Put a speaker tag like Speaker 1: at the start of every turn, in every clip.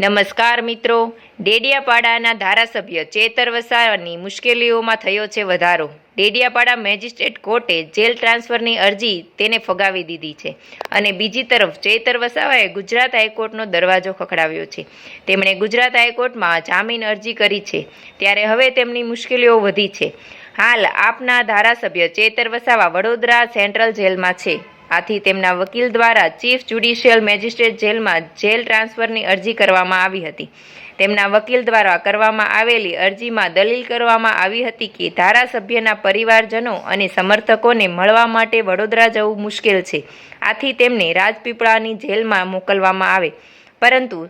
Speaker 1: નમસ્કાર મિત્રો, ડેડિયાપાડાના ધારાસભ્ય ચેતર વસાવાની મુશ્કેલીઓમાં થયો છે વધારો। ડેડિયાપાડા મેજિસ્ટ્રેટ કોર્ટે જેલ ટ્રાન્સફરની અરજી તેને ફગાવી દીધી છે અને બીજી તરફ ચેતર વસાવાએ ગુજરાત હાઈકોર્ટનો દરવાજો ખખડાવ્યો છે। તેમણે ગુજરાત હાઈકોર્ટમાં જામીન અરજી કરી છે, ત્યારે હવે તેમની મુશ્કેલીઓ વધી છે। હાલ આપના ધારાસભ્ય ચેતર વસાવા વડોદરા સેન્ટ્રલ જેલમાં છે। આથી તેમના વકીલ દ્વારા ચીફ જ્યુડિશિયલ મેજિસ્ટ્રેટ જેલમાં જેલ ટ્રાન્સફરની અરજી કરવામાં આવી હતી। તેમના વકીલ દ્વારા કરવામાં આવેલી અરજીમાં દલીલ કરવામાં આવી હતી કે ધારાસભ્યના પરિવારજનો અને સમર્થકોને મળવા માટે વડોદરા જવું મુશ્કેલ છે, આથી તેમને રાજપીપળાની જેલમાં મોકલવામાં આવે। પરંતુ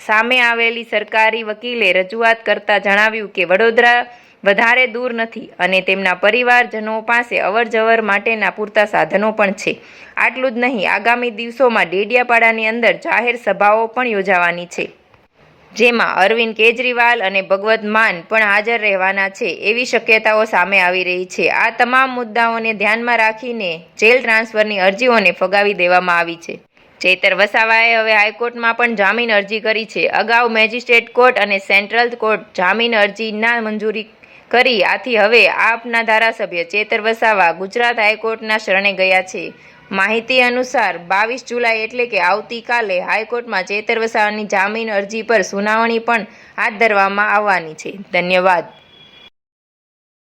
Speaker 1: સામે આવેલી સરકારી વકીલે રજૂઆત કરતા જણાવ્યું કે વડોદરા વધારે દૂર નથી અને તેમના પરિવારજનો પાસે અવરજવર માટેના પૂરતા સાધનો પણ છે। આટલું જ નહીં, આગામી દિવસોમાં ડેડિયાપાડાની અંદર જાહેર સભાઓ પણ યોજાવાની છે, જેમાં અરવિંદ કેજરીવાલ અને ભગવત માન પણ હાજર રહેવાના છે, એવી શક્યતાઓ સામે આવી રહી છે। આ તમામ મુદ્દાઓને ધ્યાનમાં રાખીને જેલ ટ્રાન્સફરની અરજીઓને ફગાવી દેવામાં આવી છે। ચેતર વસાવાએ હવે હાઈકોર્ટમાં પણ જામીન અરજી કરી છે। અગાઉ મેજિસ્ટ્રેટ કોર્ટ અને સેન્ટ્રલ કોર્ટ જામીન અરજી ના મંજૂરી કરી, આથી હવે આપના ધારાસભ્ય ચેતર વસાવા ગુજરાત હાઈકોર્ટના શરણે ગયા છે। માહિતી અનુસાર 22 જુલાઈ એટલે કે આવતીકાલે હાઈકોર્ટમાં ચેતર વસાવાની જામીન અરજી પર સુનાવણી પણ હાથ ધરવામાં આવવાની છે। ધન્યવાદ।